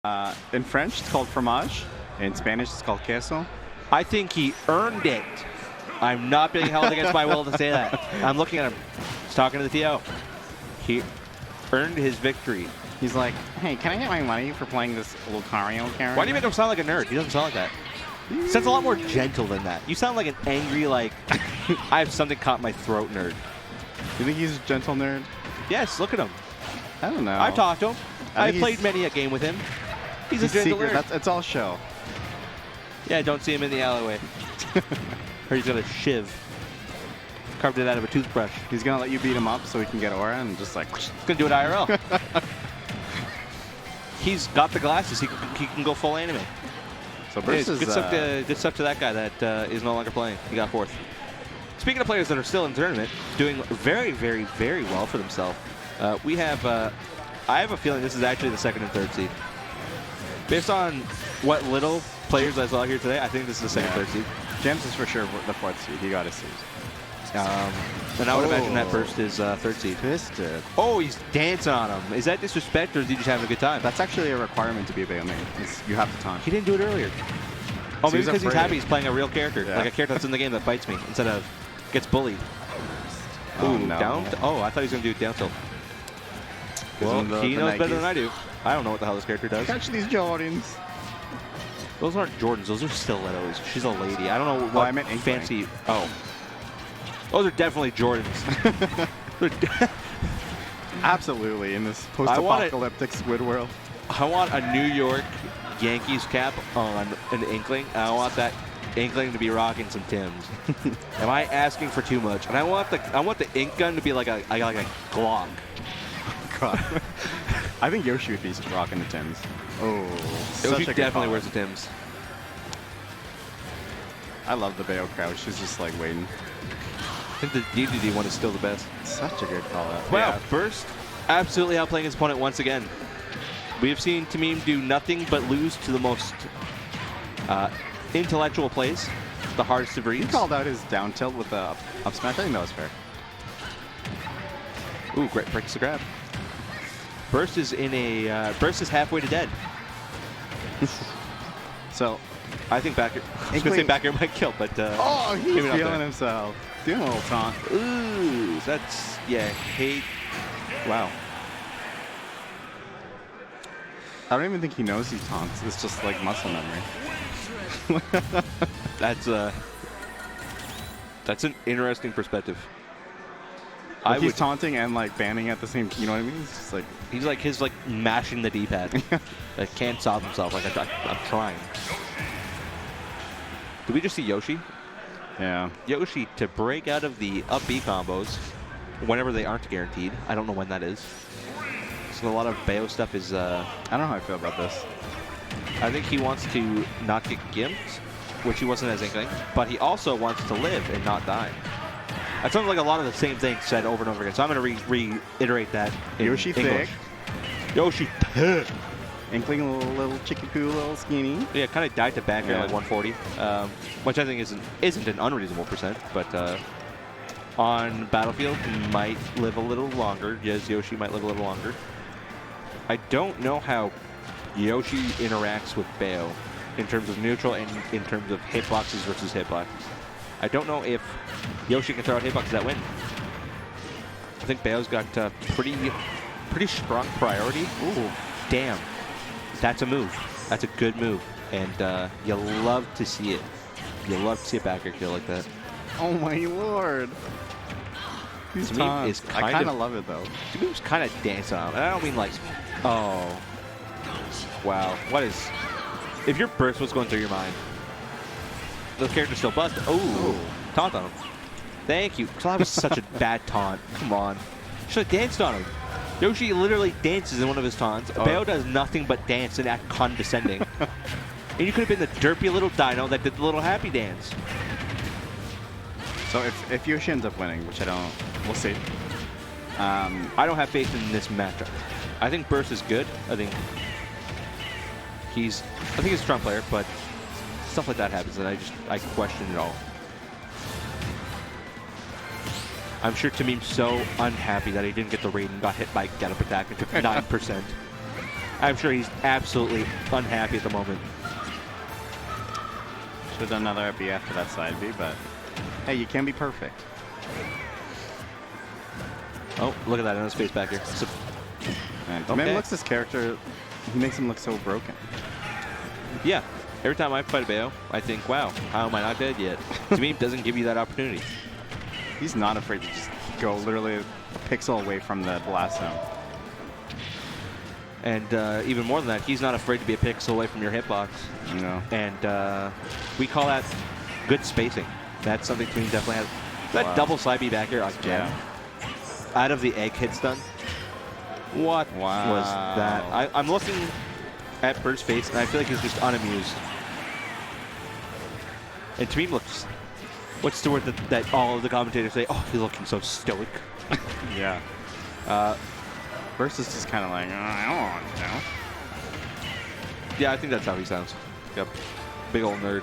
In French, it's called fromage. In Spanish, it's called queso. I think he earned it. I'm not being held against my will to say that. I'm looking at him. He's talking to the TO. He earned his victory. He's like, hey, can I get my money for playing this Lucario character? Why do you make him sound like a nerd? He doesn't sound like that. He sounds a lot more gentle than that. You sound like an angry, like, I have something caught in my throat nerd. You think he's a gentle nerd? Yes, look at him. I don't know. I've talked to him. I've played many a game with him. He's a gentle nerd. It's all show. Yeah, don't see him in the alleyway. Or he's got a shiv. Carved it out of a toothbrush. He's going to let you beat him up so he can get aura and just like... He's going to do it IRL. He's got the glasses. He can go full anime. So Burst is... Good stuff to that guy that is no longer playing. He got fourth. Speaking of players that are still in the tournament, doing very, very, very well for themselves, we have... I have a feeling this is actually the second and third seed. Based on what little players I saw here today, I think this is the second, third seed. James is for sure the fourth seed. He got his seed. And I would imagine that Burst is third seed. Twisted. Oh, he's dancing on him. Is that disrespect or is he just having a good time? That's actually a requirement to be a Bayo main. You have to taunt. He didn't do it earlier. Oh, so maybe because he's happy he's playing a real character. Yeah. Like a character that's in the game that bites me instead of gets bullied. Oh, ooh, no. Down? Oh, I thought he was going to do it down tilt. Well, he knows better than I do. I don't know what the hell this character does. Catch these Jordans. Those aren't Jordans. Those are stilettos. She's a lady. I don't know what I meant fancy. Oh. Those are definitely Jordans. Absolutely, in this post-apocalyptic squid world. I want a New York Yankees cap on an Inkling. And I want that Inkling to be rocking some Tims. Am I asking for too much? And I want the ink gun to be like a Glock. God. I think Yoshi would be rocking the Tims. Oh, Yoshi definitely wears the Tims. I love the Bayo crouch. She's just like waiting. I think the DDD one is still the best. Such a good call out. Wow, yeah. Burst absolutely outplaying his opponent once again. We have seen Tamim do nothing but lose to the most intellectual plays, the hardest of reads. He called out his down tilt with the up smash. I think that was fair. Ooh, great breaks the grab. Burst is in a Burst is halfway to dead. So, I think back air. I was gonna say back air might kill, but oh, he's feeling himself. Doing a little taunt. Ooh, that's hate. Wow. I don't even think he knows he taunts. It's just like muscle memory. That's an interesting perspective. Like he's taunting and like banning at the same. You know what I mean? It's just like he's like mashing the D-pad. Like can't stop himself. Like I'm trying. Did we just see Yoshi? Yeah. Yoshi to break out of the up B combos whenever they aren't guaranteed. I don't know when that is. So a lot of Bayo stuff is. I don't know how I feel about this. I think he wants to not get gimped, which he wasn't as Inkling, but he also wants to live and not die. That sounds like a lot of the same things said over and over again. So I'm going to reiterate that in Yoshi English. thick. Yoshi thick. Inkling a little chicken poo, a little skinny. Yeah, kind of died to back air like 140, which I think isn't an unreasonable percent, but on Battlefield he might live a little longer. Yes, Yoshi might live a little longer. I don't know how Yoshi interacts with Bayo in terms of neutral and in terms of hitboxes versus hitboxes. I don't know if Yoshi can throw out hitboxes that win. I think Bayo's got pretty strong priority. Ooh, damn. That's a move. That's a good move. And you love to see it. You love to see a back air kill like that. Oh my lord. I kind of love it though. Tamim's kind of dancing on him. And I don't mean like, oh. Wow. What is... If your burst was going through your mind, the character's still busted. Oh, taunt on him. Thank you. That was such a bad taunt. Come on. Should have danced on him. Yoshi literally dances in one of his taunts. Bayo does nothing but dance and act condescending. And you could have been the derpy little dino that did the little happy dance. So if Yoshi ends up winning, which I don't, we'll see. I don't have faith in this matchup. I think Burst is good. I think he's a strong player, but stuff like that happens, and I question it all. I'm sure Tamim's so unhappy that he didn't get the raid and got hit by get up attack and took 9%. I'm sure he's absolutely unhappy at the moment. Should have done another up B after that side B, but hey, you can be perfect. Oh, look at that in his face back here. So, And tamim looks this character, he makes him look so broken. yeah. Every time I fight a Bayo, I think, wow, how am I not dead yet? Tamim doesn't give you that opportunity. He's not afraid to just go literally a pixel away from the blast zone. And even more than that, he's not afraid to be a pixel away from your hitbox. No. And we call that good spacing. That's something Tamim definitely has. That double side B back here again. Yeah. Out of the egg hit stun. What was that? I'm looking at Bird's face, and I feel like he's just unamused. And Tamim looks, what's the word that all of the commentators say? Oh, he's looking so stoic. Yeah. Versus just kind of like, I don't want to know. Yeah, I think that's how he sounds. Yep. Big old nerd.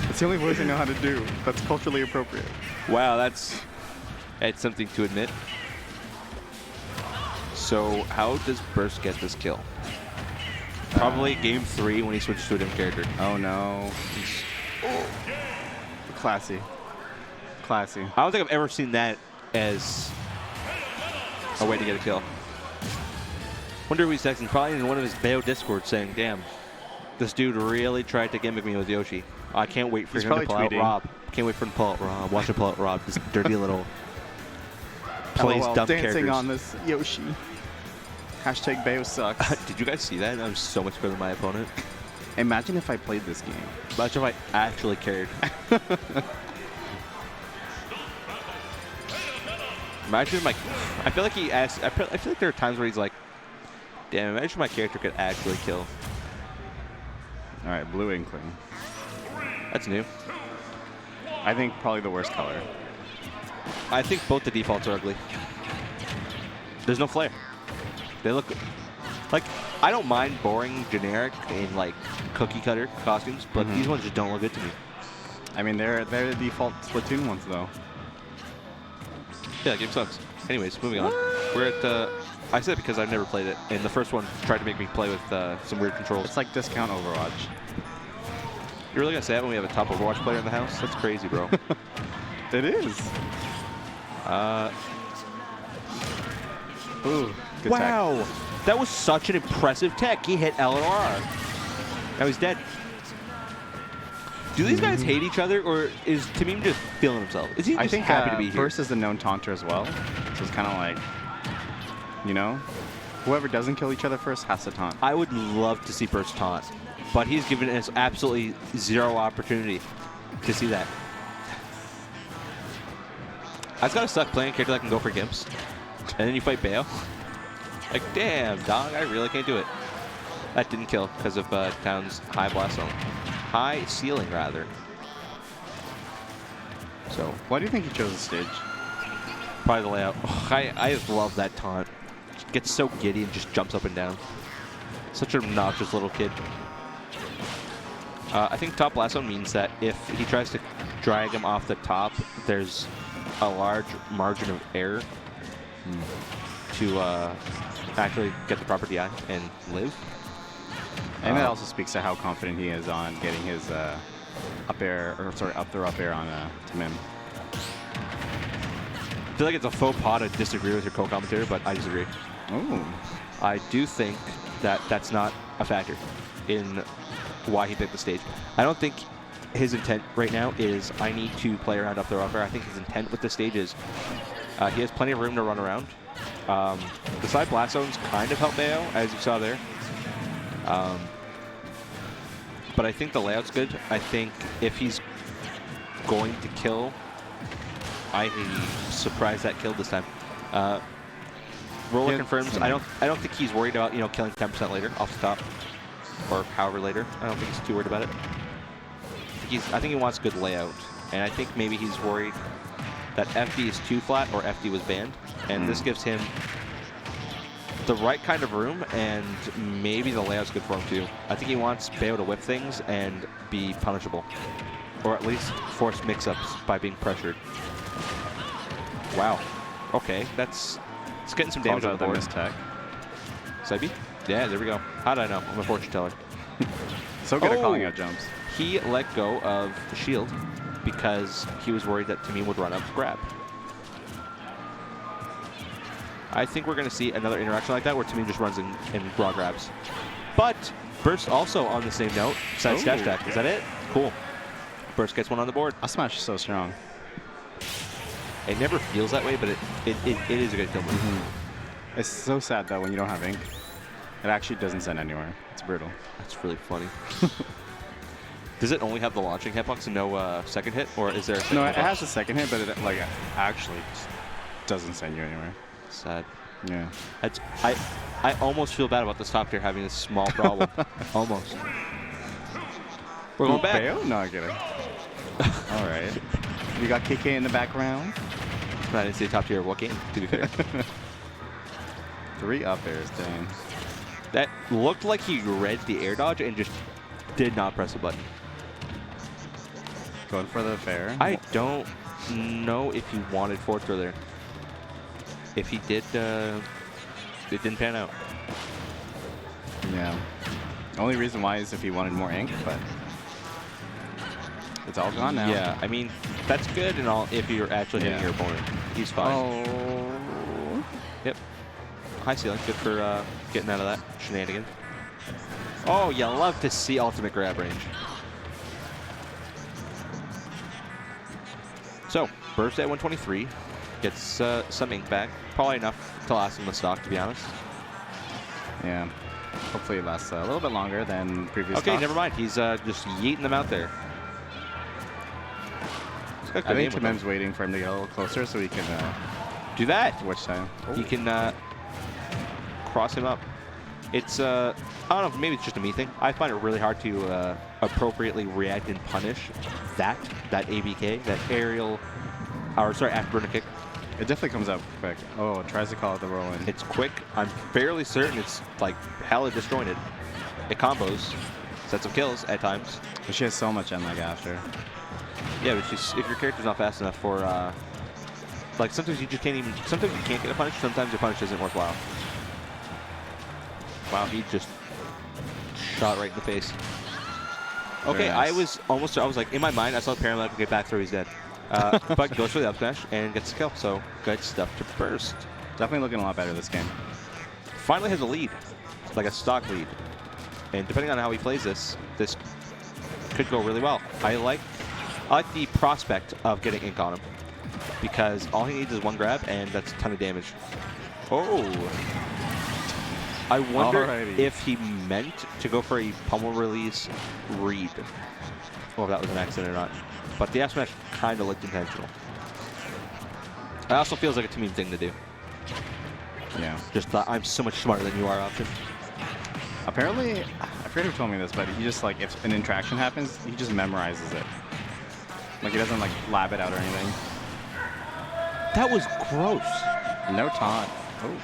It's the only voice I know how to do. That's culturally appropriate. Wow, that's something to admit. So how does Burst get this kill? Probably game 3 when he switches to a different character. Oh no. Classy. Classy. I don't think I've ever seen that as a way to get a kill. Wonder who he's texting. Probably in one of his Bayo Discords saying, damn, this dude really tried to gimmick me with Yoshi. I can't wait for him to pull out Rob. Can't wait for him to pull out Rob. Watch him pull out Rob. This dirty little plays dumb dancing characters. on this Yoshi. Hashtag Bayo sucks. Did you guys see that? I'm so much better than my opponent. Imagine if I played this game. Imagine if I actually cared. Imagine like, I feel like he asked. I feel like there are times where he's like, "Damn, imagine if my character could actually kill." All right, blue inkling. That's new. I think probably the worst color. I think both the defaults are ugly. There's no flair. They look like, I don't mind boring, generic, and like cookie cutter costumes, but these ones just don't look good to me. I mean, they're the default Splatoon ones though. Yeah, the game sucks. Anyways, moving on. We're at, I said it because I've never played it, and the first one tried to make me play with some weird controls. It's like discount Overwatch. You're really gonna say that when we have a top Overwatch player in the house? That's crazy, bro. It is. Ooh, good wow, tech. that was such an impressive tech. He hit L and R. Now he's dead. Do these guys hate each other, or is Tamim just feeling himself? Is he just happy to be here? Burst is the known taunter as well, so it's kind of like, you know, whoever doesn't kill each other first has to taunt. I would love to see Burst taunt, but he's given us absolutely zero opportunity to see that. That's gotta suck playing a character that can go for gimps, and then you fight Bayo. Like, damn, dog, I really can't do it. That didn't kill because of Town's high blast zone. High ceiling, rather. So, why do you think he chose the stage? Probably the layout. Oh, I just love that taunt. Gets so giddy and just jumps up and down. Such an obnoxious little kid. I think top blast zone means that if he tries to drag him off the top, there's a large margin of error to actually get the proper DI and live. And that also speaks to how confident he is on getting his up air, or sorry, up throw up air on Tamim. I feel like it's a faux pas to disagree with your co-commentator, but I disagree. Ooh. I do think that that's not a factor in why he picked the stage. I don't think his intent right now is, I need to play around up throw up air. I think his intent with the stage is he has plenty of room to run around. The side blast zones kind of help Bayo, as you saw there. But I think the layout's good. I think if he's going to kill, I surprised that kill this time. Roller confirms. I don't think he's worried about killing 10% later off the top, or however later. I don't think he's too worried about it. I think he wants good layout, and I think maybe he's worried that FD is too flat or FD was banned, and this gives him the right kind of room, and maybe the layout's good for him too. I think he wants Bayo to whip things and be punishable, or at least force mix-ups by being pressured. Wow. Okay, it's getting some damage on the board. Tech. Side B? Yeah, there we go. How did I know? I'm a fortune teller. So good at calling out jumps. He let go of the shield because he was worried that Tamim would run up to grab. I think we're going to see another interaction like that where Tamim just runs in raw grabs. But Burst also on the same note. Side stab stack. Is that it? Cool. Burst gets one on the board. Up smash is so strong. It never feels that way, but it is a good kill move. It's so sad though when you don't have ink. It actually doesn't send anywhere. It's brutal. That's really funny. Does it only have the launching hitbox and no second hit, or is there a second No, hitbox? it has a second hit, but it like actually doesn't send you anywhere. Sad. Yeah. I almost feel bad about this top tier having this small problem. Almost. We're going back. Bayo? No, I'm kidding. All right. You got KK in the background. I didn't say top tier of what game, to be fair. 3 up airs, dang. That looked like he read the air dodge and just did not press a button. Going for the fair. I don't know if he wanted forward throw there. If he did, it didn't pan out. Yeah. Only reason why is if he wanted more ink, but it's all gone now. Yeah, I mean, that's good and all if you're actually hitting your opponent. He's fine. Oh. Yep. High ceiling. Good for getting out of that shenanigan. Oh, you love to see ultimate grab range. So, Burst at 123. Gets some ink back. Probably enough to last him the stock, to be honest. Yeah. Hopefully it lasts a little bit longer than previous Okay, stocks. never mind. He's just yeeting them out there. I think Tamim's waiting for him to get a little closer so he can do that. Which time? He can cross him up. It's, I don't know, maybe it's just a me thing. I find it really hard to appropriately react and punish that ABK, that aerial, or sorry, afterburner kick. It definitely comes out quick. Oh, it tries to call it the roll in. It's quick. I'm fairly certain it's like hella disjointed. It combos, sets of kills at times. But she has so much end lag after. Yeah, but if your character's not fast enough for, like sometimes you just can't even, sometimes you can't get a punish, sometimes your punish isn't worthwhile. Wow, he just shot right in the face. Okay, Nice. I was like, in my mind, I saw the paramedic get back through, he's dead. But goes for the up smash and gets the kill, so good stuff to Burst. Definitely looking a lot better this game. Finally has a lead, like a stock lead. And depending on how he plays this could go really well. I like the prospect of getting ink on him because all he needs is one grab and that's a ton of damage. Oh. I wonder if he meant to go for a pummel release read. Or if that was an accident or not. But the F smash kind of looked intentional. It also feels like a Tamim thing to do. Yeah. Just thought, I'm so much smarter than you are option. Apparently, I forget who told me this, but he just like, if an interaction happens, he just memorizes it. Like he doesn't like lab it out or anything. That was gross. No taunt. Oh.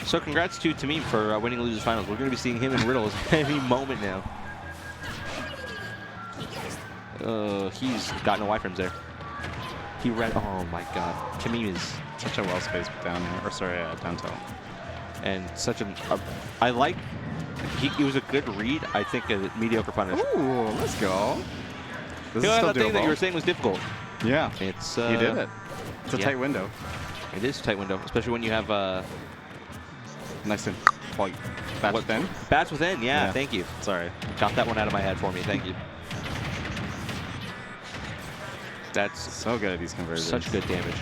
So congrats to Tamim for winning Losers Finals. We're going to be seeing him in Riddles any moment now. He's got no iframes there. He read. Oh my God, Tamim is Such a well-spaced down, or sorry, down tilt. and such an. I like. He was a good read. I think a mediocre punish. Ooh, let's go. This You know, is still that thing that doable. you were saying was difficult. Yeah, It's. you did it. It's a yeah. tight window. It is a tight window, especially when you have Nice and like batch within. bats within. Yeah, thank you. Sorry. Got that one out of my head for me. Thank you. That's So good at these conversions. such good damage.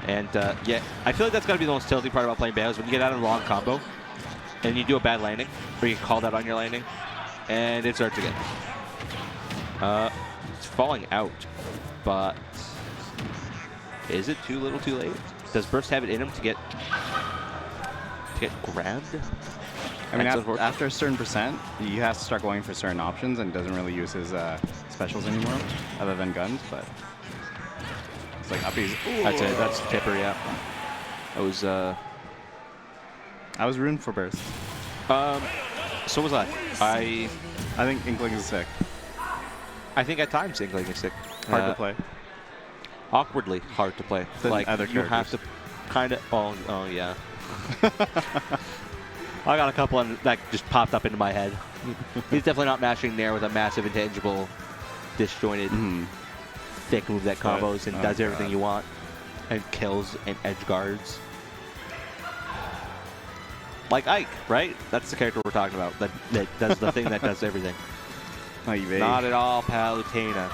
And yeah, I feel like that's got to be the most tilty part about playing Baos when you get out of the long combo and you do a bad landing, or you get called out on your landing, and it starts again. It's falling out, but is it too little too late? Does Burst have it in him to get grabbed? I mean, That's after a certain percent, he has to start going for certain options and doesn't really use his specials anymore, other than guns, but it's like uppies. That's it. That's Tipper, yeah. That was, I was rooting for Burst. so was I. I think Inkling is sick. I think at times Inkling is sick. Hard to play. Awkwardly hard to play. Than Like, other you have to, characters. kind of. Oh yeah. I got a couple that just popped up into my head. He's definitely not mashing Nair with a massive intangible, disjointed, thick move that combos and does everything you want and kills and edge guards. Like Ike, right? That's the character we're talking about. That does the thing that does everything. Not at all Palutena.